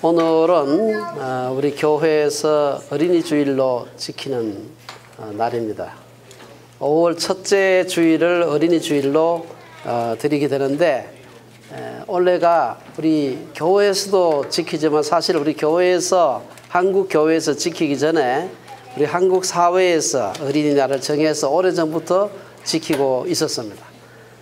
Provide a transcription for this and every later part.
오늘은 우리 교회에서 어린이 주일로 지키는 날입니다. 5월 첫째 주일을 어린이 주일로 드리게 되는데, 올해가 우리 교회에서도 지키지만 사실 우리 교회에서, 한국 교회에서 지키기 전에 우리 한국 사회에서 어린이날을 정해서 오래전부터 지키고 있었습니다.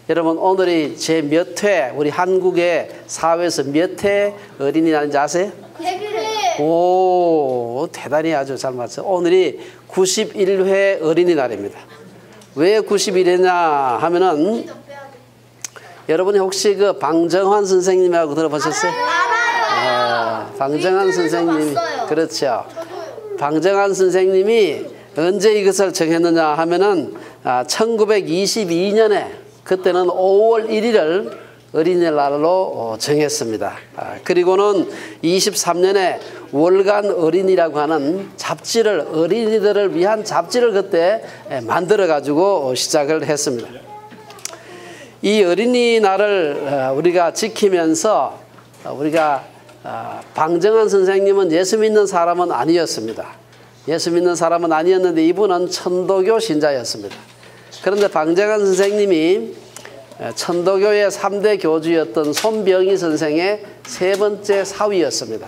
여러분, 오늘이 제 몇 회, 우리 한국의 사회에서 몇 회 어린이날인지 아세요? 100회. 오, 대단히 아주 잘 맞죠. 오늘이 91회 어린이날입니다. 왜 91회냐 하면은, 여러분이 혹시 그 방정환 선생님하고 들어보셨어요? 알아요. 방정환 선생님이, 봤어요. 그렇죠. 방정환 선생님이 언제 이것을 정했느냐 하면은 1922년에, 그때는 5월 1일을 어린이날로 정했습니다. 그리고는 23년에 월간 어린이라고 하는 잡지를, 어린이들을 위한 잡지를 그때 만들어 가지고 시작을 했습니다. 이 어린이날을 우리가 지키면서, 우리가 방정환 선생님은 예수 믿는 사람은 아니었습니다. 예수 믿는 사람은 아니었는데 이분은 천도교 신자였습니다. 그런데 방정환 선생님이 천도교의 3대 교주였던 손병희 선생의 세 번째 사위였습니다.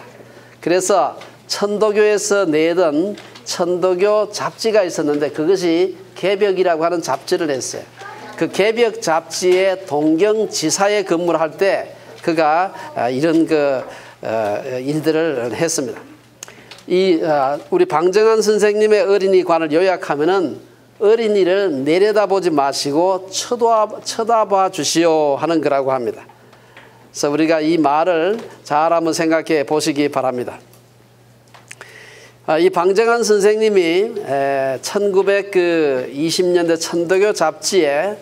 그래서 천도교에서 내던 천도교 잡지가 있었는데, 그것이 개벽이라고 하는 잡지를 했어요. 그 개벽 잡지의 동경지사에 근무를 할 때 그가 이런 일들을 했습니다. 우리 방정환 선생님의 어린이관을 요약하면은, 어린이를 내려다보지 마시고 쳐다봐 주시오 하는 거라고 합니다. 그래서 우리가 이 말을 잘 한번 생각해 보시기 바랍니다. 이 방정환 선생님이 1920년대 천도교 잡지에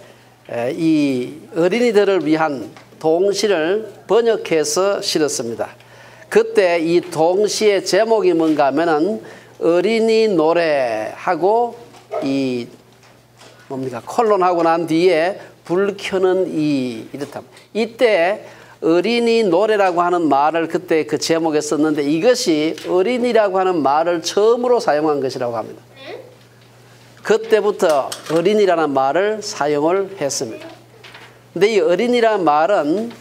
이 어린이들을 위한 동시를 번역해서 실었습니다. 그때 이 동시의 제목이 뭔가 하면은 어린이 노래하고 이 뭡니까, 콜론하고 난 뒤에 불 켜는 이렇다. 이때 어린이 노래라고 하는 말을 그때 그 제목에 썼는데, 이것이 어린이라고 하는 말을 처음으로 사용한 것이라고 합니다. 그때부터 어린이라는 말을 사용을 했습니다. 근데 이 어린이라는 말은,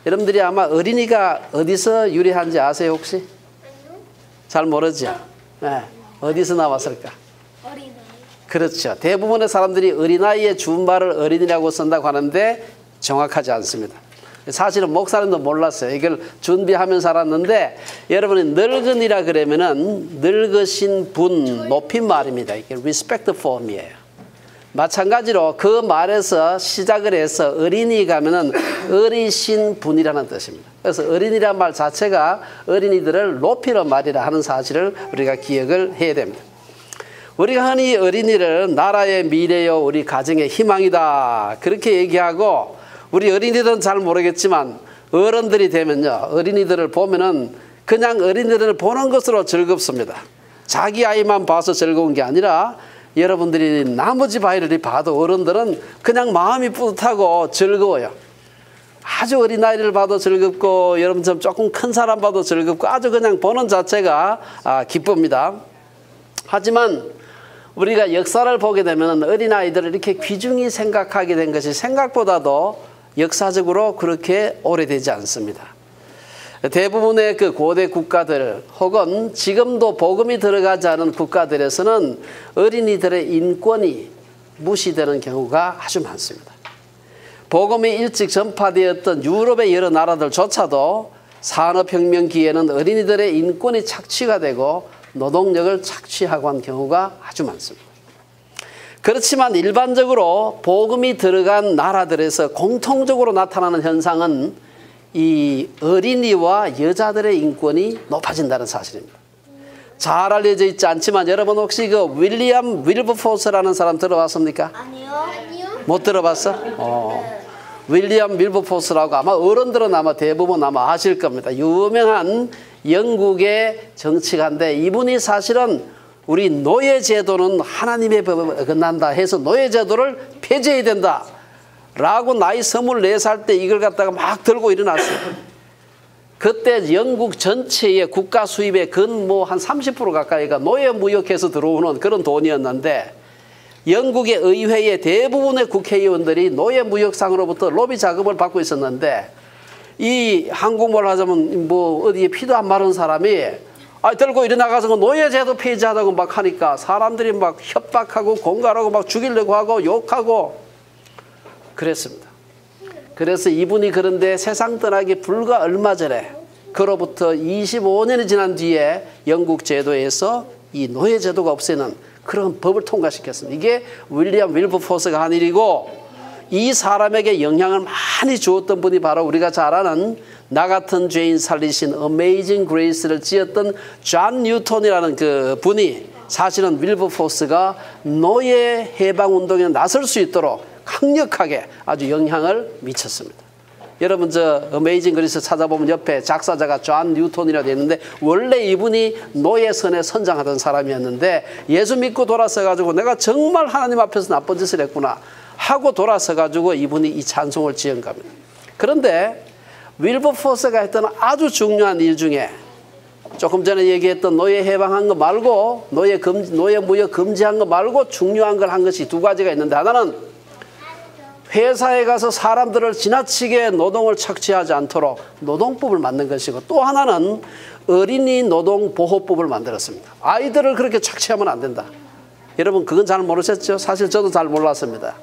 여러분들이 아마 어린이가 어디서 유래한지 아세요 혹시? 잘 모르죠? 네. 어디서 나왔을까? 어린아이. 그렇죠. 대부분의 사람들이 어린아이의 준말을 어린이라고 쓴다고 하는데 정확하지 않습니다. 사실은 목사님도 몰랐어요. 이걸 준비하면서 살았는데, 여러분이 늙은이라 그러면은 늙으신 분 높임말입니다. 이게 respect form이에요. 마찬가지로 그 말에서 시작을 해서 어린이 가면은 어리신 분이라는 뜻입니다. 그래서 어린이란 말 자체가 어린이들을 높이는 말이라 하는 사실을 우리가 기억을 해야 됩니다. 우리가 흔히 어린이를 나라의 미래요, 우리 가정의 희망이다, 그렇게 얘기하고, 우리 어린이들은 잘 모르겠지만 어른들이 되면요, 어린이들을 보면은 그냥 어린이들을 보는 것으로 즐겁습니다. 자기 아이만 봐서 즐거운 게 아니라 여러분들이 나머지 아이를 봐도 어른들은 그냥 마음이 뿌듯하고 즐거워요. 아주 어린 아이를 봐도 즐겁고, 여러분처럼 조금 큰 사람 봐도 즐겁고, 아주 그냥 보는 자체가 기쁩니다. 하지만 우리가 역사를 보게 되면 어린아이들을 이렇게 귀중히 생각하게 된 것이 생각보다도 역사적으로 그렇게 오래되지 않습니다. 대부분의 그 고대 국가들, 혹은 지금도 복음이 들어가지 않은 국가들에서는 어린이들의 인권이 무시되는 경우가 아주 많습니다. 복음이 일찍 전파되었던 유럽의 여러 나라들조차도 산업혁명 기에는 어린이들의 인권이 착취가 되고 노동력을 착취하고 한 경우가 아주 많습니다. 그렇지만 일반적으로 복음이 들어간 나라들에서 공통적으로 나타나는 현상은 이 어린이와 여자들의 인권이 높아진다는 사실입니다. 잘 알려져 있지 않지만, 여러분 혹시 그 윌리엄 윌버포스라는 사람 들어봤습니까? 아니요. 못 들어봤어? 윌리엄 윌버포스라고 아마 어른들은 아마 대부분 아마 아실 겁니다. 유명한 영국의 정치가인데, 이분이 사실은 우리 노예제도는 하나님의 법에 어긋난다 해서 노예제도를 폐지해야 된다 라고 나이 24살 때 이걸 갖다가 막 들고 일어났어요. 그때 영국 전체의 국가 수입의 근 뭐 한 30% 가까이가 노예 무역해서 들어오는 그런 돈이었는데 영국의 의회의 대부분의 국회의원들이 노예 무역상으로부터 로비 자금을 받고 있었는데 이 한국말로 하자면 뭐 어디에 피도 안 마른 사람이 들고 일어나가서 노예제도 폐지하다고 막 하니까 사람들이 막 협박하고 공갈하고 막 죽이려고 하고 욕하고 그랬습니다. 그래서 이분이 그런데 세상 떠나기 불과 얼마 전에 그로부터 25년이 지난 뒤에 영국 제도에서 이 노예제도가 없애는 그런 법을 통과시켰습니다. 이게 윌리엄 윌버포스가 한 일이고 이 사람에게 영향을 많이 주었던 분이 바로 우리가 잘 아는 나 같은 죄인 살리신 어메이징 그레이스를 지었던 존 뉴턴이라는 그 분이 사실은 윌버포스가 노예 해방운동에 나설 수 있도록 강력하게 아주 영향을 미쳤습니다. 여러분 저 어메이징 그리스 찾아보면 옆에 작사자가 존 뉴턴이라고 되어 있는데 원래 이분이 노예선에 선장하던 사람이었는데 예수 믿고 돌아서 가지고 내가 정말 하나님 앞에서 나쁜 짓을 했구나 하고 돌아서 가지고 이분이 이 찬송을 지은 겁니다. 그런데 윌버포스가 했던 아주 중요한 일 중에 조금 전에 얘기했던 노예 해방한 거 말고 노예 무역 금지한 거 말고 중요한 걸 한 것이 두 가지가 있는데 하나는 회사에 가서 사람들을 지나치게 노동을 착취하지 않도록 노동법을 만든 것이고 또 하나는 어린이 노동보호법을 만들었습니다. 아이들을 그렇게 착취하면 안 된다. 여러분 그건 잘 모르셨죠? 사실 저도 잘 몰랐습니다.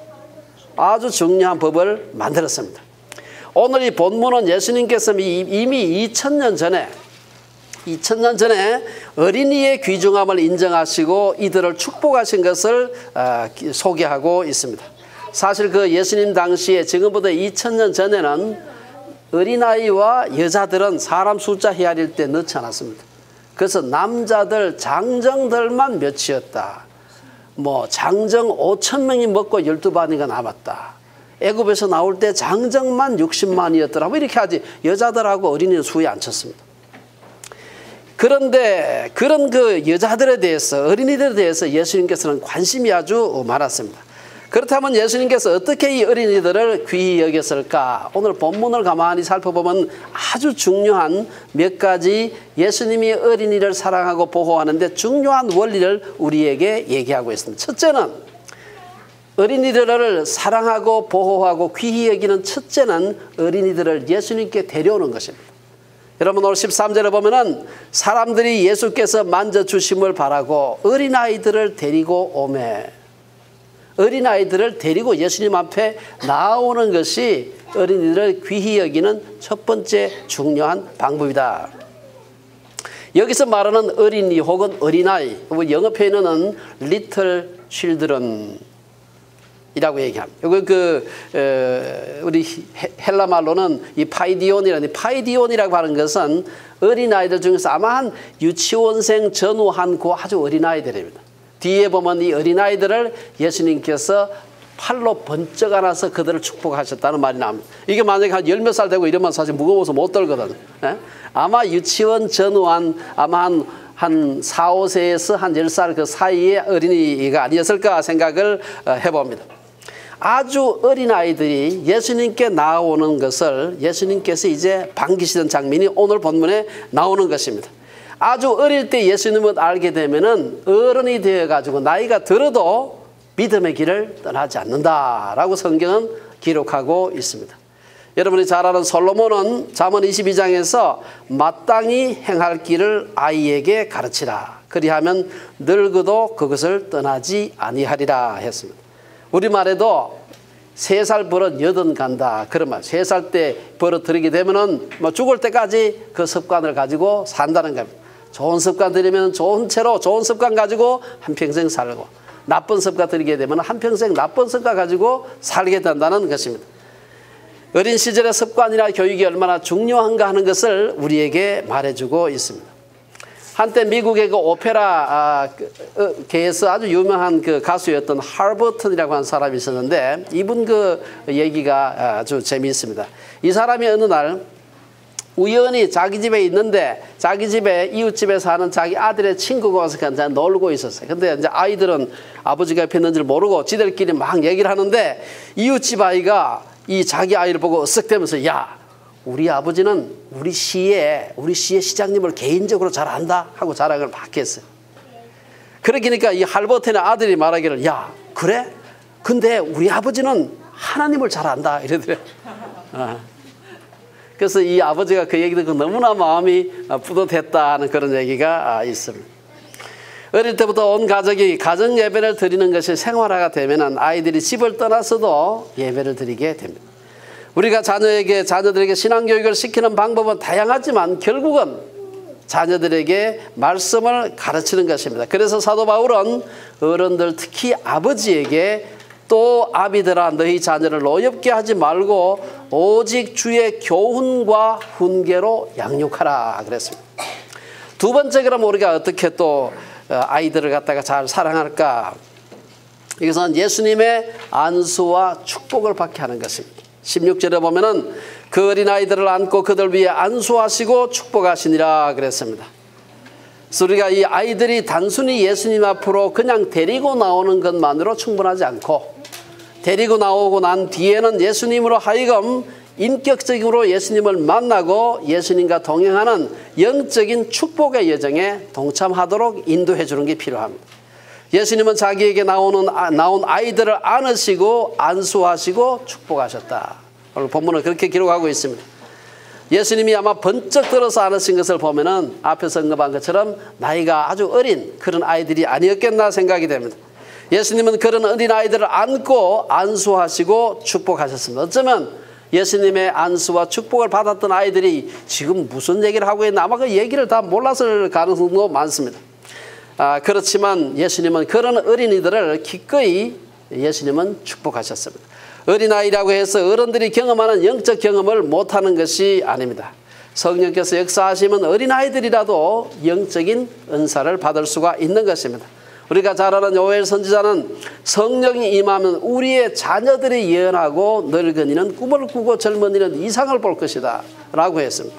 아주 중요한 법을 만들었습니다. 오늘 이 본문은 예수님께서 이미 2000년 전에 어린이의 귀중함을 인정하시고 이들을 축복하신 것을 소개하고 있습니다. 사실 그 예수님 당시에 지금보다 2000년 전에는 어린아이와 여자들은 사람 숫자 헤아릴 때 넣지 않았습니다. 그래서 남자들 장정들만 몇이었다. 뭐 장정 5,000명이 먹고 12바니가 남았다. 애굽에서 나올 때 장정만 60만이었더라. 뭐 이렇게 하지 여자들하고 어린이는 수에 안 쳤습니다. 그런데 그런 그 여자들에 대해서 어린이들에 대해서 예수님께서는 관심이 아주 많았습니다. 그렇다면 예수님께서 어떻게 이 어린이들을 귀히 여겼을까? 오늘 본문을 가만히 살펴보면 아주 중요한 몇 가지 예수님이 어린이를 사랑하고 보호하는데 중요한 원리를 우리에게 얘기하고 있습니다. 첫째는 어린이들을 사랑하고 보호하고 귀히 여기는 첫째는 어린이들을 예수님께 데려오는 것입니다. 여러분 오늘 13절에 보면은 사람들이 예수께서 만져주심을 바라고 어린아이들을 데리고 오매. 어린아이들을 데리고 예수님 앞에 나오는 것이 어린이들을 귀히 여기는 첫 번째 중요한 방법이다. 여기서 말하는 어린이 혹은 어린아이, 영어 표현은 little children 이라고 얘기합니다. 우리 헬라 말로는 이 파이디온이라고 하는 것은 어린아이들 중에서 아마 한 유치원생 전후한 그 아주 어린아이들입니다. 뒤에 보면 이 어린아이들을 예수님께서 팔로 번쩍 안아서 그들을 축복하셨다는 말이 나옵니다. 이게 만약에 한 10몇 살 되고 이러면 사실 무거워서 못 들거든. 아마 유치원 전후한 아마 한 4, 5세에서 한 10살 그 사이의 어린이가 아니었을까 생각을 해봅니다. 아주 어린아이들이 예수님께 나오는 것을 예수님께서 이제 반기시던 장면이 오늘 본문에 나오는 것입니다. 아주 어릴 때 예수님을 알게 되면은 어른이 되어가지고 나이가 들어도 믿음의 길을 떠나지 않는다라고 성경은 기록하고 있습니다. 여러분이 잘 아는 솔로몬은 잠언 22장에서 마땅히 행할 길을 아이에게 가르치라. 그리하면 늙어도 그것을 떠나지 아니하리라 했습니다. 우리말에도 3살 버릇 80 간다. 그런 말. 3살 때 버릇 들이게 되면은 뭐 죽을 때까지 그 습관을 가지고 산다는 겁니다. 좋은 습관 들이면 좋은 채로 좋은 습관 가지고 한평생 살고 나쁜 습관 들이게 되면 한평생 나쁜 습관 가지고 살게 된다는 것입니다. 어린 시절의 습관이나 교육이 얼마나 중요한가 하는 것을 우리에게 말해주고 있습니다. 한때 미국의 그 오페라 계에서 아주 유명한 그 가수였던 할버튼이라고 하는 사람이 있었는데 이분 그 얘기가 아주 재미있습니다. 이 사람이 어느 날 우연히 자기 집에 있는데 자기 집에 이웃집에 사는 자기 아들의 친구가 와서 그냥 놀고 있었어요. 근데 이제 아이들은 아버지가 옆에 있는지를 모르고 지들끼리 막 얘기를 하는데 이웃집 아이가 이 자기 아이를 보고 쓱대면서 야 우리 아버지는 우리 시의 시장님을 개인적으로 잘 안다 하고 자랑을 막 했어요. 그러니까 이 할버텐의 아들이 말하기를, 야, 그래? 근데 우리 아버지는 하나님을 잘 안다 이러더래. 그래서 이 아버지가 그 얘기 듣고 너무나 마음이 뿌듯했다는 그런 얘기가 있습니다. 어릴 때부터 온 가족이 가정 예배를 드리는 것이 생활화가 되면 아이들이 집을 떠나서도 예배를 드리게 됩니다. 우리가 자녀들에게 신앙교육을 시키는 방법은 다양하지만 결국은 자녀들에게 말씀을 가르치는 것입니다. 그래서 사도 바울은 어른들, 특히 아버지에게 또 아비들아 너희 자녀를 노엽게 하지 말고 오직 주의 교훈과 훈계로 양육하라 그랬습니다. 두 번째, 그럼 우리가 어떻게 또 아이들을 갖다가 잘 사랑할까? 이것은 예수님의 안수와 축복을 받게 하는 것입니다. 16절에 보면은 그 어린아이들을 안고 그들 위에 안수하시고 축복하시니라 그랬습니다. 그래서 우리가 이 아이들이 단순히 예수님 앞으로 그냥 데리고 나오는 것만으로 충분하지 않고, 데리고 나오고 난 뒤에는 예수님으로 하여금 인격적으로 예수님을 만나고 예수님과 동행하는 영적인 축복의 여정에 동참하도록 인도해 주는 게 필요합니다. 예수님은 자기에게 나온 아이들을 안으시고 안수하시고 축복하셨다. 오늘 본문은 그렇게 기록하고 있습니다. 예수님이 아마 번쩍 들어서 안으신 것을 보면은 앞에서 언급한 것처럼 나이가 아주 어린 그런 아이들이 아니었겠나 생각이 됩니다. 예수님은 그런 어린 아이들을 안고 안수하시고 축복하셨습니다. 어쩌면 예수님의 안수와 축복을 받았던 아이들이 지금 무슨 얘기를 하고 있나, 아마 그 얘기를 다 몰랐을 가능성도 많습니다. 그렇지만 예수님은 그런 어린이들을 기꺼이 예수님은 축복하셨습니다. 어린아이라고 해서 어른들이 경험하는 영적 경험을 못하는 것이 아닙니다. 성령께서 역사하시면 어린아이들이라도 영적인 은사를 받을 수가 있는 것입니다. 우리가 잘 아는 요엘 선지자는 성령이 임하면 우리의 자녀들이 예언하고 늙은이는 꿈을 꾸고 젊은이는 이상을 볼 것이다 라고 했습니다.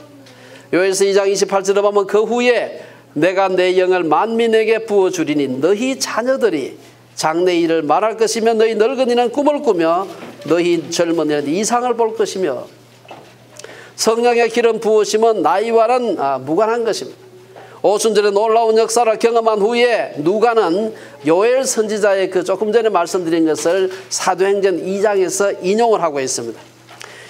요엘서 2장 28절에 보면 그 후에 내가 내 영을 만민에게 부어주리니 너희 자녀들이 장래일을 말할 것이며 너희 늙은이는 꿈을 꾸며 너희 젊은이는 이상을 볼 것이며, 성령의 기름 부으심은 나이와는 무관한 것입니다. 오순절의 놀라운 역사를 경험한 후에 누가는 요엘 선지자의 그 조금 전에 말씀드린 것을 사도행전 2장에서 인용을 하고 있습니다.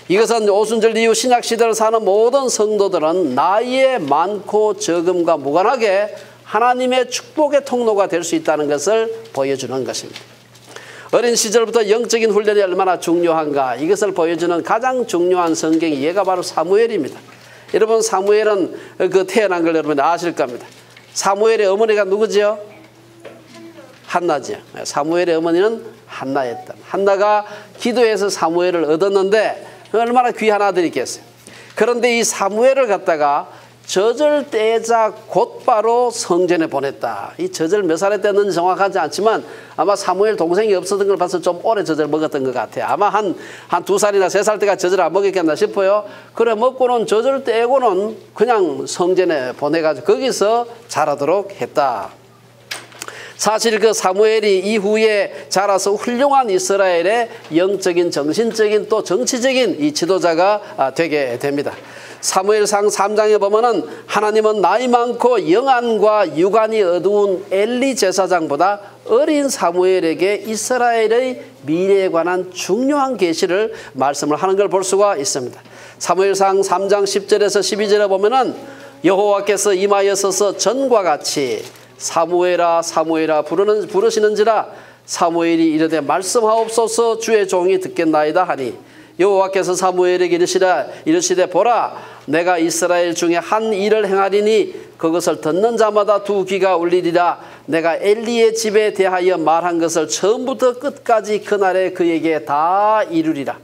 이것은 오순절 이후 신약시대를 사는 모든 성도들은 나이에 많고 적음과 무관하게 하나님의 축복의 통로가 될 수 있다는 것을 보여주는 것입니다. 어린 시절부터 영적인 훈련이 얼마나 중요한가, 이것을 보여주는 가장 중요한 성경의 예가 바로 사무엘입니다. 여러분, 사무엘은 그 태어난 걸 여러분 아실 겁니다. 사무엘의 어머니가 누구죠? 한나죠. 사무엘의 어머니는 한나였다. 한나가 기도해서 사무엘을 얻었는데 얼마나 귀한 아들이겠어요. 그런데 이 사무엘을 갖다가 젖을 떼자 곧바로 성전에 보냈다. 이 젖을 몇 살에 뗐는지 정확하지 않지만 아마 사무엘 동생이 없었던 걸 봐서 좀 오래 젖을 먹었던 것 같아요. 아마 한 2살이나 3살 때가 젖을 안 먹였겠나 싶어요. 그래 먹고는 젖을 떼고는 그냥 성전에 보내가지고 거기서 자라도록 했다. 사실 그 사무엘이 이후에 자라서 훌륭한 이스라엘의 영적인, 정신적인 또 정치적인 이 지도자가 되게 됩니다. 사무엘상 3장에 보면은 하나님은 나이 많고 영안과 육안이 어두운 엘리 제사장보다 어린 사무엘에게 이스라엘의 미래에 관한 중요한 계시를 말씀을 하는 걸 볼 수가 있습니다. 사무엘상 3장 10절에서 12절에 보면은 여호와께서 임하여서서 전과 같이 사무엘아 사무엘아 부르시는지라 사무엘이 이르되 말씀하옵소서 주의 종이 듣겠나이다 하니 여호와께서 사무엘에게 이르시되 보라 내가 이스라엘 중에 한 일을 행하리니 그것을 듣는 자마다 두 귀가 울리리라. 내가 엘리의 집에 대하여 말한 것을 처음부터 끝까지 그날에 그에게 다 이루리라.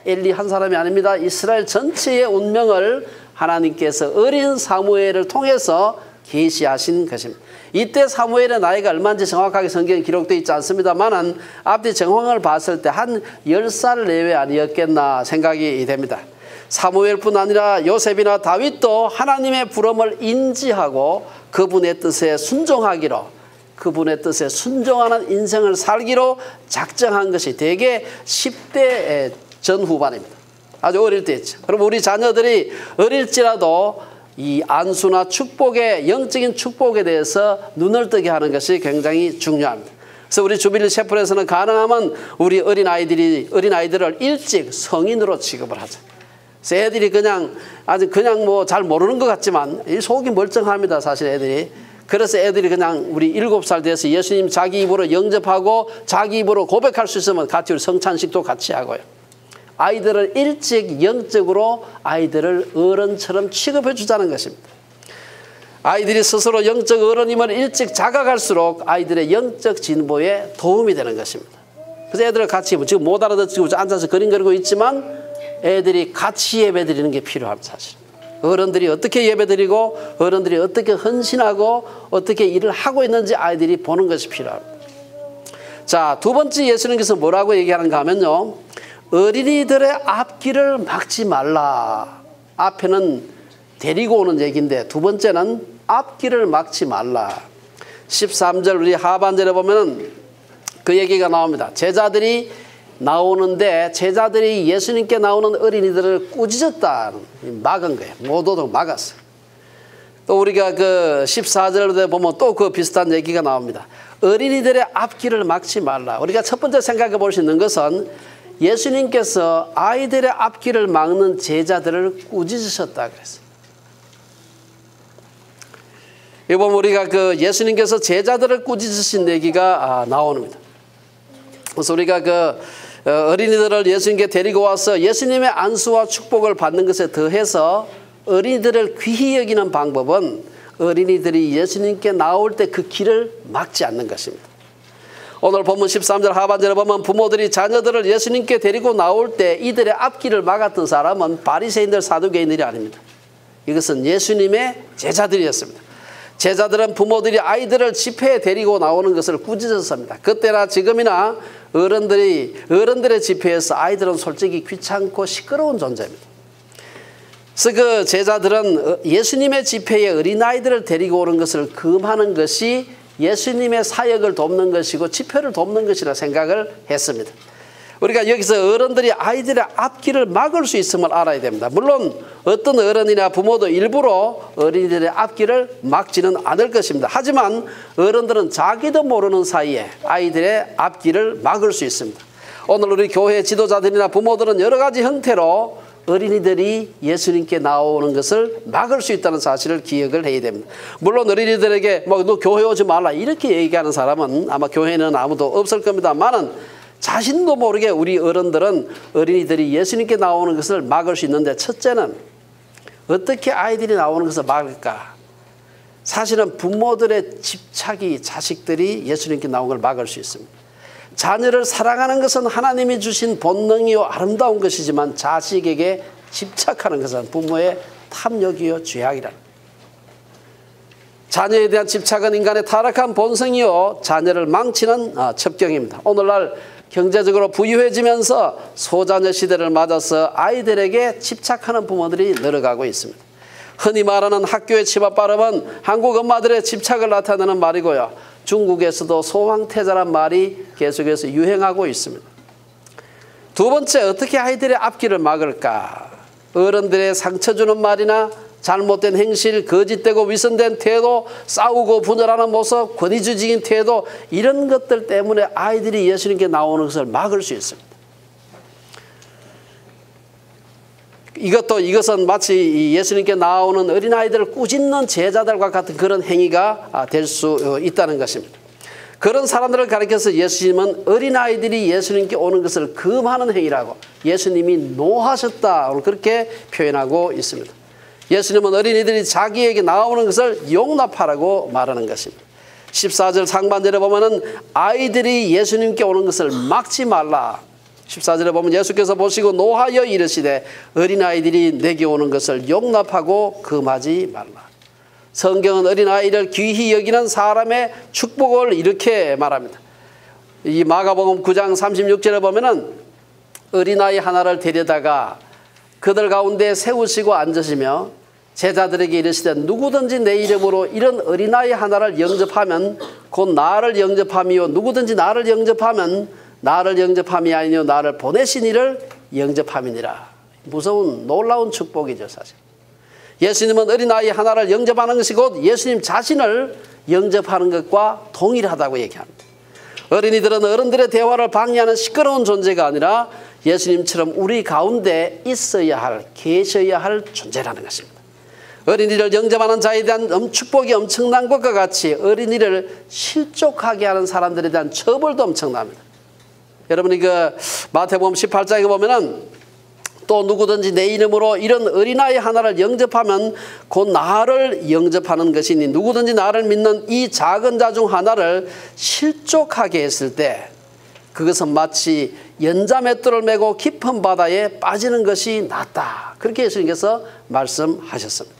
엘리 한 사람이 아닙니다. 이스라엘 전체의 운명을 하나님께서 어린 사무엘을 통해서 계시하신 것입니다. 이때 사무엘의 나이가 얼마인지 정확하게 성경에 기록되어 있지 않습니다만 앞뒤 정황을 봤을 때 한 10살 내외 아니었겠나 생각이 됩니다. 사무엘뿐 아니라 요셉이나 다윗도 하나님의 부름을 인지하고 그분의 뜻에 순종하기로, 그분의 뜻에 순종하는 인생을 살기로 작정한 것이 대개 10대 전후반입니다. 아주 어릴 때 있죠. 그럼 우리 자녀들이 어릴지라도 이 안수나 축복의 영적인 축복에 대해서 눈을 뜨게 하는 것이 굉장히 중요합니다. 그래서 우리 주빌리 셰플에서는 가능하면 우리 어린아이들을 일찍 성인으로 취급을 하죠. 그래서 애들이 아직 뭐 잘 모르는 것 같지만 이 속이 멀쩡합니다. 사실 애들이. 그래서 애들이 그냥 우리 7살 돼서 예수님 자기 입으로 영접하고 자기 입으로 고백할 수 있으면 같이 우리 성찬식도 같이 하고요. 아이들을 일찍 영적으로 아이들을 어른처럼 취급해 주자는 것입니다. 아이들이 스스로 영적 어른임을 일찍 자각할수록 아이들의 영적 진보에 도움이 되는 것입니다. 그래서 애들을 같이 지금 못 알아듣고 앉아서 그림 그리고 있지만 애들이 같이 예배 드리는 게 필요합니다. 사실 어른들이 어떻게 예배 드리고 어른들이 어떻게 헌신하고 어떻게 일을 하고 있는지 아이들이 보는 것이 필요합니다. 자, 두 번째 예수님께서 뭐라고 얘기하는가 하면요, 어린이들의 앞길을 막지 말라. 앞에는 데리고 오는 얘기인데 두 번째는 앞길을 막지 말라. 13절 우리 하반절에 보면 그 얘기가 나옵니다. 제자들이 나오는데 제자들이 예수님께 나오는 어린이들을 꾸짖었다. 막은 거예요. 못 오도록 막았어요. 또 우리가 그 14절에 보면 또 그 비슷한 얘기가 나옵니다. 어린이들의 앞길을 막지 말라. 우리가 첫 번째 생각해 볼 수 있는 것은 예수님께서 아이들의 앞길을 막는 제자들을 꾸짖으셨다 그랬어요. 이 보면 우리가 그 예수님께서 제자들을 꾸짖으신 얘기가 나옵니다. 그래서 우리가 그 어린이들을 예수님께 데리고 와서 예수님의 안수와 축복을 받는 것에 더해서 어린이들을 귀히 여기는 방법은 어린이들이 예수님께 나올 때 그 길을 막지 않는 것입니다. 오늘 본문 13절 하반절에 보면 부모들이 자녀들을 예수님께 데리고 나올 때 이들의 앞길을 막았던 사람은 바리새인들 사두개인들이 아닙니다. 이것은 예수님의 제자들이었습니다. 제자들은 부모들이 아이들을 집회에 데리고 나오는 것을 꾸짖었습니다. 그때나 지금이나 어른들의 집회에서 아이들은 솔직히 귀찮고 시끄러운 존재입니다. 그래서 그 제자들은 예수님의 집회에 어린아이들을 데리고 오는 것을 금하는 것이 예수님의 사역을 돕는 것이고 집회를 돕는 것이라 생각을 했습니다. 우리가 여기서 어른들이 아이들의 앞길을 막을 수 있음을 알아야 됩니다. 물론 어떤 어른이나 부모도 일부러 어린이들의 앞길을 막지는 않을 것입니다. 하지만 어른들은 자기도 모르는 사이에 아이들의 앞길을 막을 수 있습니다. 오늘 우리 교회 지도자들이나 부모들은 여러 가지 형태로 어린이들이 예수님께 나오는 것을 막을 수 있다는 사실을 기억을 해야 됩니다. 물론 어린이들에게 너 교회 오지 말라 이렇게 얘기하는 사람은 아마 교회에는 아무도 없을 겁니다만은 자신도 모르게 우리 어른들은 어린이들이 예수님께 나오는 것을 막을 수 있는데, 첫째는 어떻게 아이들이 나오는 것을 막을까? 사실은 부모들의 집착이 자식들이 예수님께 나오는 걸 막을 수 있습니다. 자녀를 사랑하는 것은 하나님이 주신 본능이요 아름다운 것이지만 자식에게 집착하는 것은 부모의 탐욕이요 죄악이라. 자녀에 대한 집착은 인간의 타락한 본성이요 자녀를 망치는 첩경입니다. 오늘날 경제적으로 부유해지면서 소자녀 시대를 맞아서 아이들에게 집착하는 부모들이 늘어가고 있습니다. 흔히 말하는 학교의 치맛 발음은 한국 엄마들의 집착을 나타내는 말이고요. 중국에서도 소황태자란 말이 계속해서 유행하고 있습니다. 두 번째, 어떻게 아이들의 앞길을 막을까? 어른들의 상처 주는 말이나 잘못된 행실, 거짓되고 위선된 태도, 싸우고 분열하는 모습, 권위주의적인 태도, 이런 것들 때문에 아이들이 예수님께 나오는 것을 막을 수 있습니다. 이것은 마치 예수님께 나오는 어린아이들을 꾸짖는 제자들과 같은 그런 행위가 될 수 있다는 것입니다. 그런 사람들을 가리켜서 예수님은 어린아이들이 예수님께 오는 것을 금하는 행위라고, 예수님이 노하셨다, 그렇게 표현하고 있습니다. 예수님은 어린이들이 자기에게 나오는 것을 용납하라고 말하는 것입니다. 14절 상반절에 보면은 아이들이 예수님께 오는 것을 막지 말라. 14절에 보면 예수께서 보시고 노하여 이르시되 어린아이들이 내게 오는 것을 용납하고 금하지 말라. 성경은 어린아이를 귀히 여기는 사람의 축복을 이렇게 말합니다. 이 마가복음 9장 36절에 보면은 어린아이 하나를 데려다가 그들 가운데 세우시고 앉으시며 제자들에게 이르시되 누구든지 내 이름으로 이런 어린아이 하나를 영접하면 곧 나를 영접함이요 누구든지 나를 영접하면 나를 영접함이 아니요 나를 보내신 이를 영접함이니라. 무서운 놀라운 축복이죠, 사실. 예수님은 어린아이 하나를 영접하는 것이 곧 예수님 자신을 영접하는 것과 동일하다고 얘기합니다. 어린이들은 어른들의 대화를 방해하는 시끄러운 존재가 아니라 예수님처럼 우리 가운데 있어야 할, 계셔야 할 존재라는 것입니다. 어린이를 영접하는 자에 대한 축복이 엄청난 것과 같이 어린이를 실족하게 하는 사람들에 대한 처벌도 엄청납니다. 여러분이 그 마태복음 18장에 보면은 또 누구든지 내 이름으로 이런 어린아이 하나를 영접하면 곧 나를 영접하는 것이니 누구든지 나를 믿는 이 작은 자 중 하나를 실족하게 했을 때 그것은 마치 연자맷돌을 메고 깊은 바다에 빠지는 것이 낫다. 그렇게 예수님께서 말씀하셨습니다.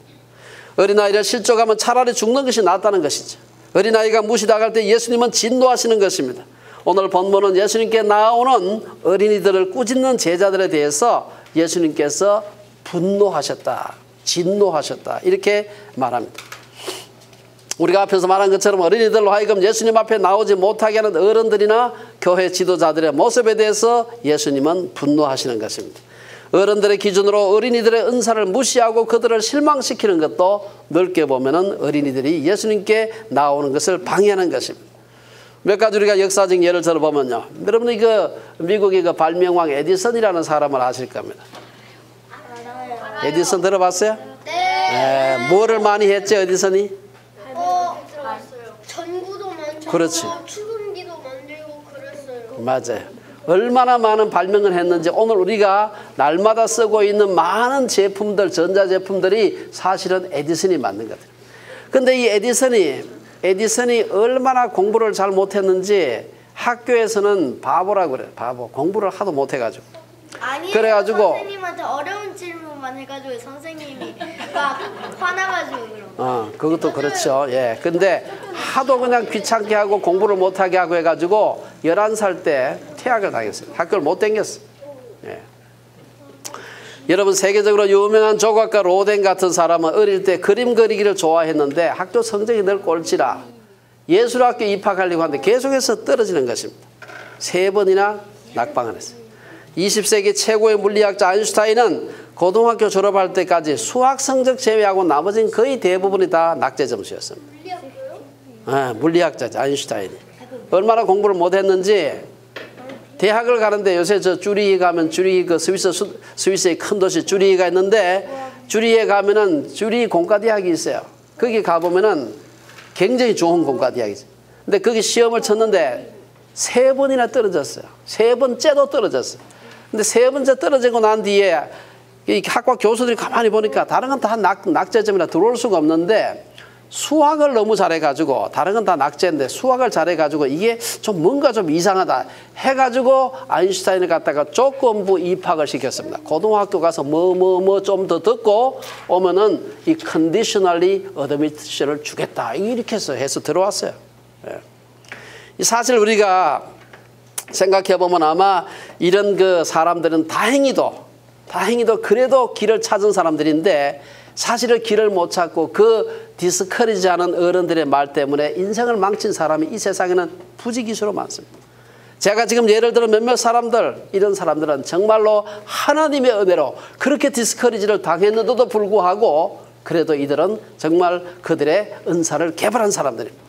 어린아이를 실족하면 차라리 죽는 것이 낫다는 것이죠. 어린아이가 무시당할 때 예수님은 진노하시는 것입니다. 오늘 본문은 예수님께 나오는 어린이들을 꾸짖는 제자들에 대해서 예수님께서 분노하셨다, 진노하셨다 이렇게 말합니다. 우리가 앞에서 말한 것처럼 어린이들로 하여금 예수님 앞에 나오지 못하게 하는 어른들이나 교회 지도자들의 모습에 대해서 예수님은 분노하시는 것입니다. 어른들의 기준으로 어린이들의 은사를 무시하고 그들을 실망시키는 것도 넓게 보면은 어린이들이 예수님께 나오는 것을 방해하는 것입니다. 몇 가지 우리가 역사적 예를 들어보면요. 여러분이 그 미국의 그 발명왕 에디슨이라는 사람을 아실 겁니다. 에디슨 들어봤어요? 네. 뭐를 많이 했죠, 에디슨이? 전구도 만들고 그렇지. 출근기도 만들고 그랬어요. 맞아요. 얼마나 많은 발명을 했는지 오늘 우리가 날마다 쓰고 있는 많은 제품들, 전자제품들이 사실은 에디슨이 만든 것들. 근데 이 에디슨이 얼마나 공부를 잘 못했는지 학교에서는 바보라고 그래요. 바보. 공부를 하도 못해가지고. 아니에요. 그래가지고 선생님한테 어려운 질문만 해가지고 선생님이 막 화나가지고 그럼. 그것도 그렇죠. 예. 근데 하도 그냥 귀찮게 하고 공부를 못하게 하고 해가지고 11살 때 퇴학을 당했어요. 학교를 못 다녔어요. 예. 여러분 세계적으로 유명한 조각가 로댕 같은 사람은 어릴 때 그림 그리기를 좋아했는데 학교 성적이 늘 꼴찌라 예술학교 입학하려고 하는데 계속해서 떨어지는 것입니다. 3번이나 낙방을 했어요. 20세기 최고의 물리학자 아인슈타인은 고등학교 졸업할 때까지 수학 성적 제외하고 나머지는 거의 대부분이 다 낙제 점수였습니다. 물리학자죠, 아인슈타인이. 얼마나 공부를 못했는지 대학을 가는데 요새 저 쭈리히 가면 쭈리히 그 스위스의 큰 도시 쭈리히가 있는데 쭈리히에 가면은 쭈리히 공과대학이 있어요. 거기 가보면은 굉장히 좋은 공과대학이죠. 근데 거기 시험을 쳤는데 3번이나 떨어졌어요. 3번째도 떨어졌어요. 근데 3번째 떨어지고 난 뒤에 이 학과 교수들이 가만히 보니까 다른 건 다 낙제점이라 들어올 수가 없는데 수학을 너무 잘해가지고 다른 건 다 낙제인데 수학을 잘해가지고 이게 좀 뭔가 좀 이상하다 해가지고 아인슈타인을 갖다가 조건부 입학을 시켰습니다. 고등학교 가서 뭐 좀 더 듣고 오면은 이 conditionally admittion을 주겠다 이렇게 해서 들어왔어요. 예. 사실 우리가 생각해보면 아마 이런 그 사람들은 다행히도 그래도 길을 찾은 사람들인데 사실은 길을 못 찾고 그 디스커리지 하는 어른들의 말 때문에 인생을 망친 사람이 이 세상에는 부지기수로 많습니다. 제가 지금 예를 들어 몇몇 사람들, 이런 사람들은 정말로 하나님의 은혜로 그렇게 디스커리지를 당했는데도 불구하고 그래도 이들은 정말 그들의 은사를 개발한 사람들입니다.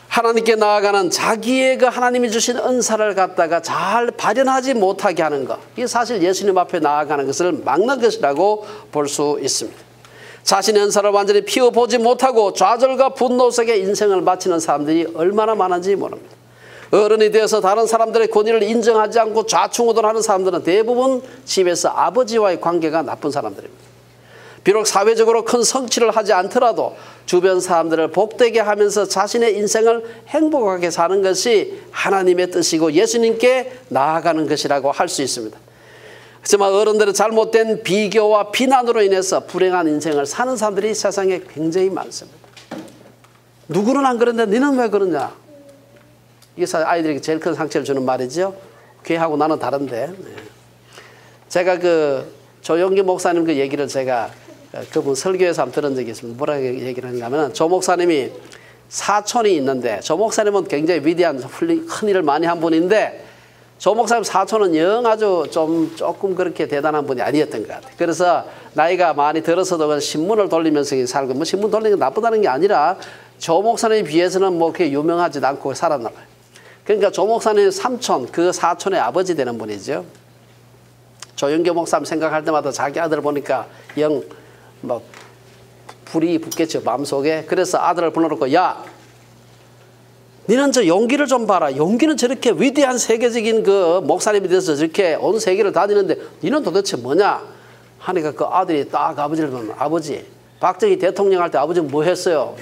하나님께 나아가는 자기의 그 하나님이 주신 은사를 갖다가 잘 발현하지 못하게 하는 것, 이게 사실 예수님 앞에 나아가는 것을 막는 것이라고 볼 수 있습니다. 자신의 은사를 완전히 피워보지 못하고 좌절과 분노 속에 인생을 바치는 사람들이 얼마나 많은지 모릅니다. 어른이 되어서 다른 사람들의 권위를 인정하지 않고 좌충우돌하는 사람들은 대부분 집에서 아버지와의 관계가 나쁜 사람들입니다. 비록 사회적으로 큰 성취를 하지 않더라도 주변 사람들을 복되게 하면서 자신의 인생을 행복하게 사는 것이 하나님의 뜻이고 예수님께 나아가는 것이라고 할 수 있습니다. 하지만 어른들의 잘못된 비교와 비난으로 인해서 불행한 인생을 사는 사람들이 세상에 굉장히 많습니다. 누구는 안 그런데 너는 왜 그러냐? 이게 사실 아이들에게 제일 큰 상처를 주는 말이죠. 걔하고 나는 다른데. 제가 그 조용기 목사님 그 얘기를 제가 그분 설교에서 한번 들은 적이 있습니다. 뭐라고 얘기를 하는가 하면 조 목사님이 사촌이 있는데 조 목사님은 굉장히 위대한 큰 일을 많이 한 분인데 조 목사님 사촌은 영 아주 조금 그렇게 대단한 분이 아니었던 것 같아요. 그래서 나이가 많이 들어서도 신문을 돌리면서 살고, 뭐 신문 돌리는 게 나쁘다는 게 아니라 조 목사님에 비해서는 뭐 그렇게 유명하지도 않고 살았나 봐요. 그러니까 조 목사님 삼촌, 그 사촌의 아버지 되는 분이죠. 조영교 목사님 생각할 때마다 자기 아들 보니까 영 뭐 불이 붙겠죠, 마음속에. 그래서 아들을 불러놓고, 야, 니는 저 용기를 좀 봐라. 용기는 저렇게 위대한 세계적인 그 목사님이 돼서 저렇게 온 세계를 다니는데 니는 도대체 뭐냐? 하니까 그 아들이 딱 아버지를 보면, 아버지, 박정희 대통령 할 때 아버지는 뭐 했어요?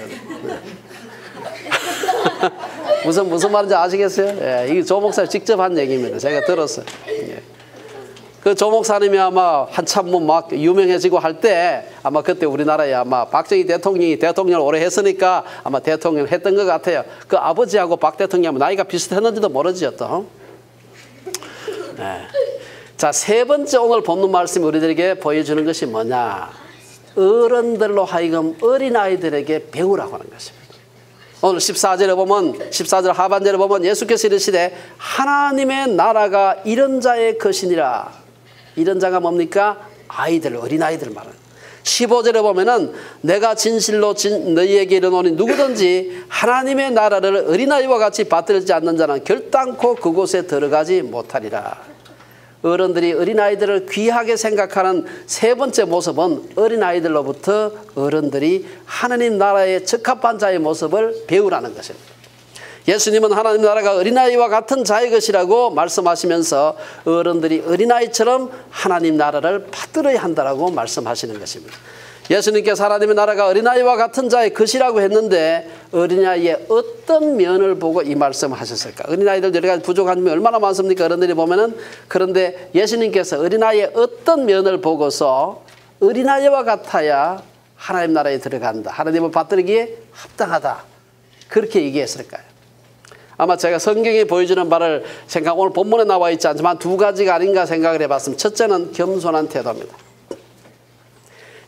무슨 말인지 아시겠어요? 예, 이게 조 목사님 직접 한 얘기입니다. 제가 들었어요. 예. 그 조 목사님이 아마 한참 뭐 막 유명해지고 할 때 아마 그때 우리나라에 아마 박정희 대통령이 대통령을 오래 했으니까 아마 대통령 했던 것 같아요. 그 아버지하고 박 대통령하고 나이가 비슷했는지도 모르죠, 또. 네. 자, 세 번째 오늘 본문 말씀이 우리들에게 보여주는 것이 뭐냐? 어른들로 하여금 어린아이들에게 배우라고 하는 것입니다. 오늘 14절에 보면, 14절 하반절에 보면 예수께서 이르시되 하나님의 나라가 이런 자의 것이니라. 이런 자가 뭡니까? 아이들, 어린아이들 말은. 15절에 보면은 내가 진실로 너희에게 이르노니 누구든지 하나님의 나라를 어린아이와 같이 받들지 않는 자는 결단코 그곳에 들어가지 못하리라. 어른들이 어린아이들을 귀하게 생각하는 세 번째 모습은 어린아이들로부터 어른들이 하나님 나라에 적합한 자의 모습을 배우라는 것입니다. 예수님은 하나님 나라가 어린아이와 같은 자의 것이라고 말씀하시면서 어른들이 어린아이처럼 하나님 나라를 받들어야 한다고 말씀하시는 것입니다. 예수님께서 하나님의 나라가 어린아이와 같은 자의 것이라고 했는데 어린아이의 어떤 면을 보고 이 말씀을 하셨을까? 어린아이들 여러 가지 부족한 면이 얼마나 많습니까? 어른들이 보면은. 그런데 예수님께서 어린아이의 어떤 면을 보고서 어린아이와 같아야 하나님 나라에 들어간다, 하나님을 받들기에 합당하다, 그렇게 얘기했을까요? 아마 제가 성경에 보여주는 바를 오늘 본문에 나와 있지 않지만 두 가지가 아닌가 생각을 해봤습니다. 첫째는 겸손한 태도입니다.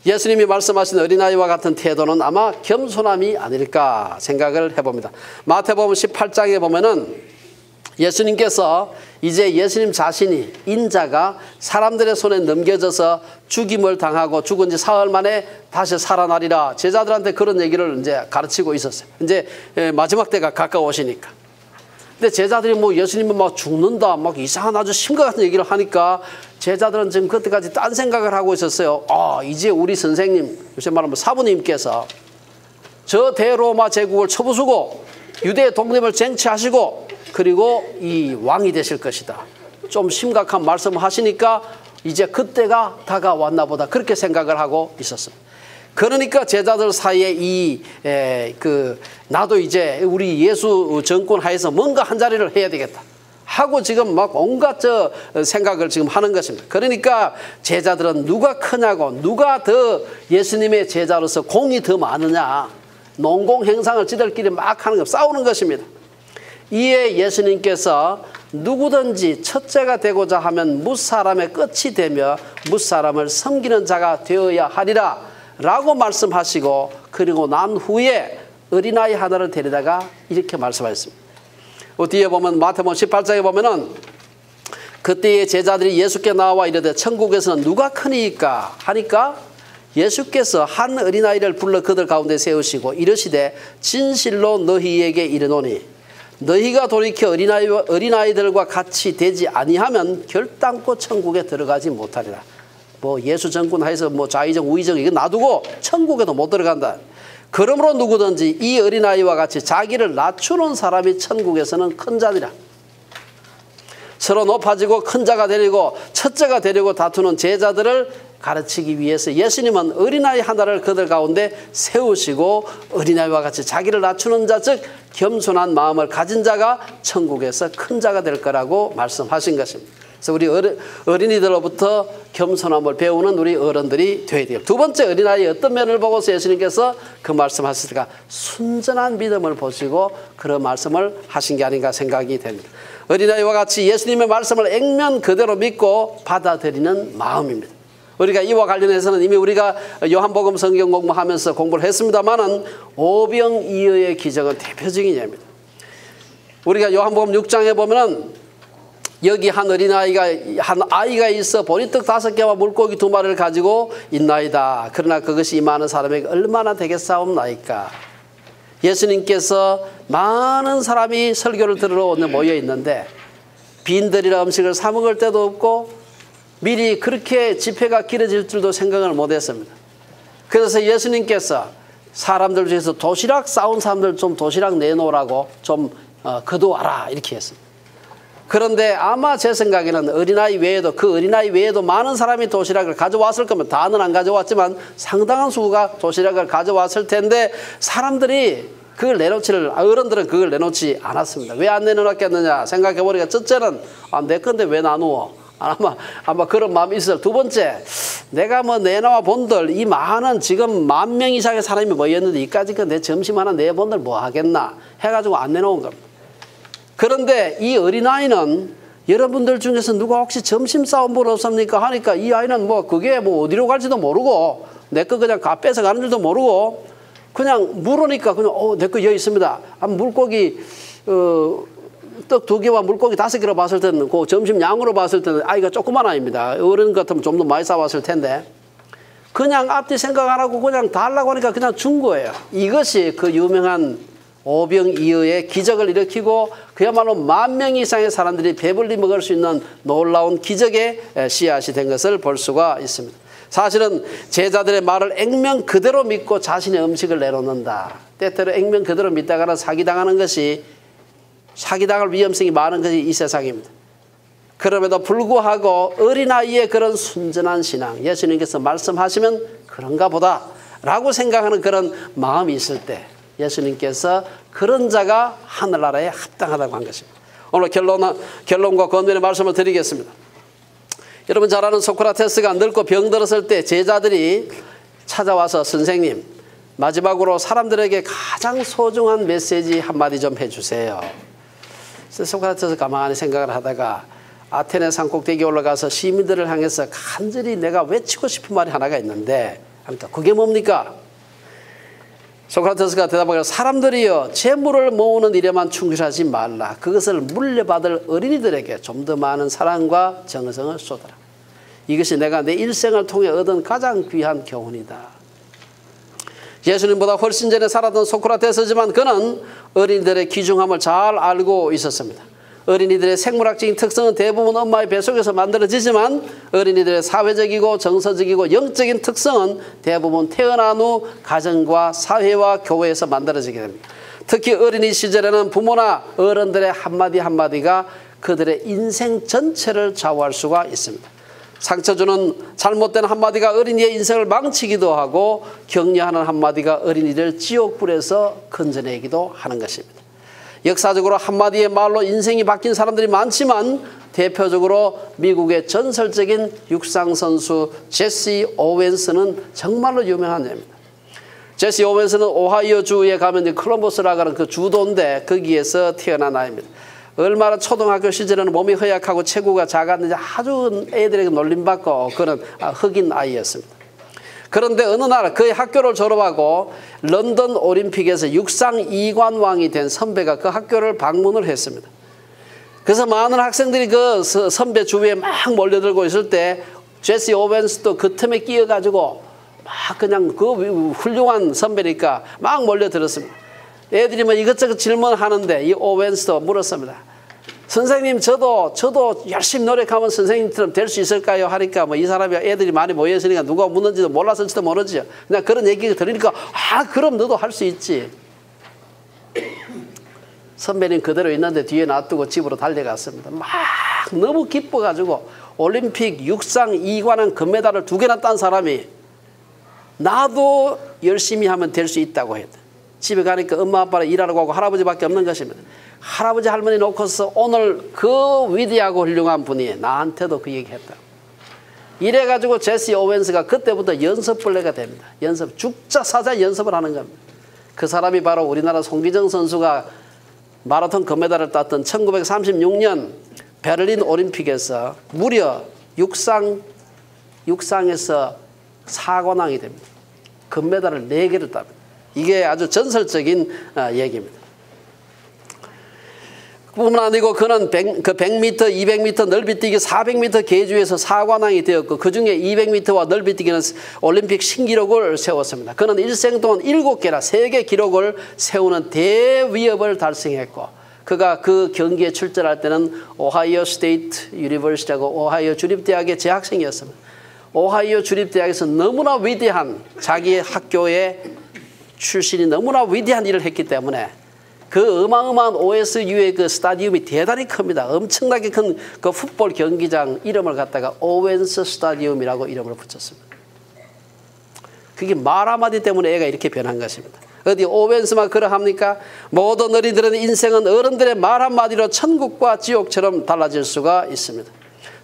예수님이 말씀하신 어린아이와 같은 태도는 아마 겸손함이 아닐까 생각을 해봅니다. 마태복음 18장에 보면은 예수님께서 이제 예수님 자신이, 인자가 사람들의 손에 넘겨져서 죽임을 당하고 죽은 지 사흘 만에 다시 살아나리라, 제자들한테 그런 얘기를 이제 가르치고 있었어요. 이제 마지막 때가 가까우시니까. 근데 제자들이 뭐 예수님은 막 죽는다, 막 이상한 아주 심각한 얘기를 하니까 제자들은 지금 그때까지 딴 생각을 하고 있었어요. 이제 우리 선생님, 요새 말하면 사부님께서 저 대로마 제국을 쳐부수고 유대 독립을 쟁취하시고 그리고 이 왕이 되실 것이다, 좀 심각한 말씀을 하시니까 이제 그때가 다가왔나 보다, 그렇게 생각을 하고 있었습니다. 그러니까 제자들 사이에 나도 이제 우리 예수 정권 하에서 뭔가 한 자리를 해야 되겠다 하고 지금 막 온갖 생각을 지금 하는 것입니다. 그러니까 제자들은 누가 크냐고, 누가 더 예수님의 제자로서 공이 더 많으냐, 농공 행상을 지들끼리 막 하는 것, 싸우는 것입니다. 이에 예수님께서 누구든지 첫째가 되고자 하면 뭇사람의 끝이 되며 뭇사람을 섬기는 자가 되어야 하리라 라고 말씀하시고, 그리고 난 후에 어린아이 하나를 데리다가 이렇게 말씀하셨습니다. 뒤에 보면 마태복음 18장에 보면은 그때의 제자들이 예수께 나와 이르되 천국에서는 누가 크니까 하니까 예수께서 한 어린아이를 불러 그들 가운데 세우시고 이르시되 진실로 너희에게 이르노니 너희가 돌이켜 어린아이들과 같이 되지 아니하면 결단코 천국에 들어가지 못하리라. 뭐 예수 정권 하에서 뭐 좌의정 우의정 이거 놔두고 천국에도 못 들어간다. 그러므로 누구든지 이 어린아이와 같이 자기를 낮추는 사람이 천국에서는 큰 자니라. 서로 높아지고 큰 자가 되려고 첫째가 되려고 다투는 제자들을 가르치기 위해서 예수님은 어린아이 하나를 그들 가운데 세우시고 어린아이와 같이 자기를 낮추는 자, 즉 겸손한 마음을 가진 자가 천국에서 큰 자가 될 거라고 말씀하신 것입니다. 그래서 우리 어린이들로부터 겸손함을 배우는 우리 어른들이 되어야 돼요. 두 번째, 어린아이의 어떤 면을 보고서 예수님께서 그 말씀하셨을까? 순전한 믿음을 보시고 그런 말씀을 하신 게 아닌가 생각이 됩니다. 어린아이와 같이 예수님의 말씀을 액면 그대로 믿고 받아들이는 마음입니다. 우리가 이와 관련해서는 이미 우리가 요한복음 성경 공부하면서 공부를 했습니다만은 오병이어의 기적은 대표적인 예입니다. 우리가 요한복음 6장에 보면은 여기 한 아이가 있어 보리떡 5개와 물고기 2마리를 가지고 있나이다. 그러나 그것이 이 많은 사람에게 얼마나 되겠사옵나이까. 예수님께서 많은 사람이 설교를 들으러 모여 있는데 빈들이라 음식을 사 먹을 때도 없고 미리 그렇게 집회가 길어질 줄도 생각을 못했습니다. 그래서 예수님께서 사람들 중에서 도시락 싸운 사람들 좀 도시락 내놓으라고 좀 거두어라 이렇게 했습니다. 그런데 아마 제 생각에는 어린아이 외에도 많은 사람이 도시락을 가져왔을 거면 다는 안 가져왔지만 상당한 수가 도시락을 가져왔을 텐데 사람들이 어른들은 그걸 내놓지 않았습니다. 왜 안 내놓았겠느냐 생각해 보니까 첫째는 내 건데 왜 나누어? 아마 그런 마음이 있어요. 두 번째, 내가 내놔와 본들 이 많은 지금 10,000명 이상의 사람이 모였는데 이까짓 거 내 점심 하나 내본들 뭐 하겠나 해가지고 안 내놓은 겁니다. 그런데 이 어린아이는 여러분들 중에서 누가 혹시 점심 싸움 볼 없습니까? 하니까 이 아이는 그게 어디로 갈지도 모르고 내 거 그냥 뺏어 가는 줄도 모르고 그냥 물으니까 그냥 내 거 여기 있습니다. 물고기 떡 2개와 물고기 5개로 봤을 때는 그 점심 양으로 봤을 때는 아이가 조그만 아이입니다. 어른 같으면 좀 더 많이 싸왔을 텐데 그냥 앞뒤 생각 안 하고 그냥 달라고 하니까 그냥 준 거예요. 이것이 그 유명한 오병이어의 기적을 일으키고 그야말로 10,000명 이상의 사람들이 배불리 먹을 수 있는 놀라운 기적의 씨앗이 된 것을 볼 수가 있습니다. 사실은 제자들의 말을 액면 그대로 믿고 자신의 음식을 내놓는다. 때때로 액면 그대로 믿다가는 사기당할 위험성이 많은 것이 이 세상입니다. 그럼에도 불구하고 어린아이의 그런 순전한 신앙, 예수님께서 말씀하시면 그런가 보다 라고 생각하는 그런 마음이 있을 때 예수님께서 그런 자가 하늘나라에 합당하다고 한 것입니다. 오늘 결론과 권면의 말씀을 드리겠습니다. 여러분 잘 아는 소크라테스가 늙고 병들었을 때 제자들이 찾아와서 선생님 마지막으로 사람들에게 가장 소중한 메시지 한마디 좀 해주세요. 소크라테스 가만히 생각을 하다가 아테네 산꼭대기에 올라가서 시민들을 향해서 간절히 내가 외치고 싶은 말이 하나가 있는데 그게 뭡니까? 소크라테스가 대답하기를 사람들이여 재물을 모으는 일에만 충실하지 말라. 그것을 물려받을 어린이들에게 좀 더 많은 사랑과 정성을 쏟아라. 이것이 내가 내 일생을 통해 얻은 가장 귀한 교훈이다. 예수님보다 훨씬 전에 살았던 소크라테스지만 그는 어린이들의 귀중함을 잘 알고 있었습니다. 어린이들의 생물학적인 특성은 대부분 엄마의 뱃속에서 만들어지지만 어린이들의 사회적이고 정서적이고 영적인 특성은 대부분 태어난 후 가정과 사회와 교회에서 만들어지게 됩니다. 특히 어린이 시절에는 부모나 어른들의 한마디 한마디가 그들의 인생 전체를 좌우할 수가 있습니다. 상처 주는 잘못된 한마디가 어린이의 인생을 망치기도 하고 격려하는 한마디가 어린이를 지옥불에서 건져내기도 하는 것입니다. 역사적으로 한마디의 말로 인생이 바뀐 사람들이 많지만 대표적으로 미국의 전설적인 육상선수 제시 오웬스는 정말로 유명한 예입니다. 제시 오웬스는 오하이오 주에 가면 콜럼버스라고 하는 그 주도인데 거기에서 태어난 아이입니다. 얼마나 초등학교 시절에는 몸이 허약하고 체구가 작았는지 아주 애들에게 놀림받고 그런 흑인 아이였습니다. 그런데 어느 날 그의 학교를 졸업하고 런던 올림픽에서 육상 2관왕이 된 선배가 그 학교를 방문을 했습니다. 그래서 많은 학생들이 그 선배 주위에 막 몰려들고 있을 때 제시 오웬스도 그 틈에 끼어가지고 막 그냥 그 훌륭한 선배니까 막 몰려들었습니다. 애들이 이것저것 질문하는데 이 오웬스도 물었습니다. 선생님 저도 열심히 노력하면 선생님처럼 될 수 있을까요? 하니까 이 사람이 애들이 많이 모여있으니까 누가 묻는지도 몰랐을지도 모르죠. 그냥 그런 얘기가 들으니까 그럼 너도 할 수 있지. 선배님 그대로 있는데 뒤에 놔두고 집으로 달려갔습니다. 막 너무 기뻐가지고 올림픽 육상 2관왕 금메달을 2개나 딴 사람이 나도 열심히 하면 될 수 있다고 했다. 집에 가니까 엄마 아빠랑 일하러 가고 할아버지밖에 없는 것입니다. 할아버지 할머니 놓고서 오늘 그 위대하고 훌륭한 분이 나한테도 그 얘기했다. 이래가지고 제시 오웬스가 그때부터 연습벌레가 됩니다. 죽자 사자 연습을 하는 겁니다. 그 사람이 바로 우리나라 송기정 선수가 마라톤 금메달을 땄던 1936년 베를린 올림픽에서 무려 육상에서 4관왕이 됩니다. 금메달을 4개를 땁니다. 이게 아주 전설적인 얘기입니다. 뿐만 아니고 그는 100m, 200m 넓이뛰기, 400m 계주에서 4관왕이 되었고 그중에 200m와 넓이뛰기는 올림픽 신기록을 세웠습니다. 그는 일생 동안 7개나 세계 기록을 세우는 대위협을 달성했고 그가 그 경기에 출전할 때는 오하이오 스테이트 유니버시티하고 오하이오 주립대학의 재학생이었습니다. 오하이오 주립대학에서 너무나 위대한 자기의 학교의 출신이 너무나 위대한 일을 했기 때문에 그 어마어마한 OSU의 그 스타디움이 대단히 큽니다. 엄청나게 큰 그 풋볼 경기장 이름을 갖다가 오웬스 스타디움이라고 이름을 붙였습니다. 그게 말 한마디 때문에 애가 이렇게 변한 것입니다. 어디 오웬스만 그러합니까? 모든 어린이들은 인생은 어른들의 말 한마디로 천국과 지옥처럼 달라질 수가 있습니다.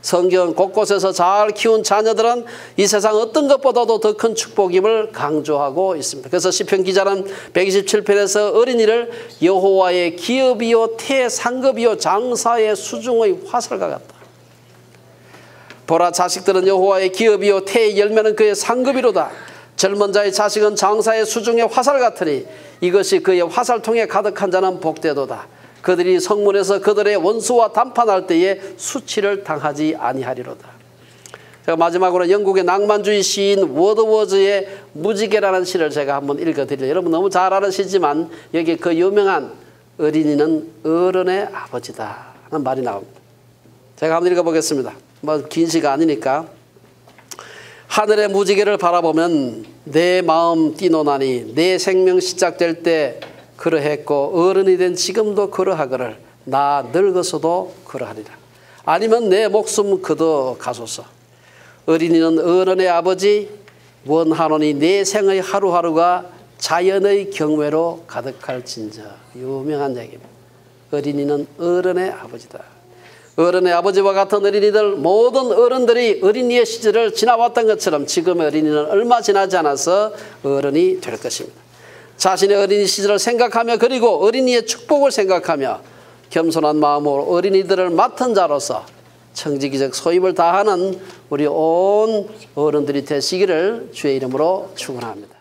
성경 곳곳에서 잘 키운 자녀들은 이 세상 어떤 것보다도 더 큰 축복임을 강조하고 있습니다. 그래서 시편 기자는 127편에서 어린이를 여호와의 기업이요 태상급이요 장사의 수중의 화살과 같다. 보라 자식들은 여호와의 기업이요 태의 열매는 그의 상급이로다. 젊은 자의 자식은 장사의 수중의 화살 같으니 이것이 그의 화살통에 가득한 자는 복되도다. 그들이 성문에서 그들의 원수와 담판할 때에 수치를 당하지 아니하리로다. 제가 마지막으로 영국의 낭만주의 시인 워드워즈의 무지개라는 시를 제가 한번 읽어드릴게요. 여러분 너무 잘 아는 시지만 여기 그 유명한 어린이는 어른의 아버지다 하는 말이 나옵니다. 제가 한번 읽어보겠습니다. 뭐 긴 시가 아니니까. 하늘의 무지개를 바라보면 내 마음 뛰노나니 내 생명 시작될 때 그러했고 어른이 된 지금도 그러하거늘 나 늙어서도 그러하리라. 아니면 내 목숨 그도 가소서. 어린이는 어른의 아버지 원하노니 내 생의 하루하루가 자연의 경외로 가득할진저. 유명한 얘기입니다. 어린이는 어른의 아버지다. 어른의 아버지와 같은 어린이들 모든 어른들이 어린이의 시절을 지나왔던 것처럼 지금의 어린이는 얼마 지나지 않아서 어른이 될 것입니다. 자신의 어린이 시절을 생각하며 그리고 어린이의 축복을 생각하며 겸손한 마음으로 어린이들을 맡은 자로서 청지기적 소임을 다하는 우리 온 어른들이 되시기를 주의 이름으로 축원합니다.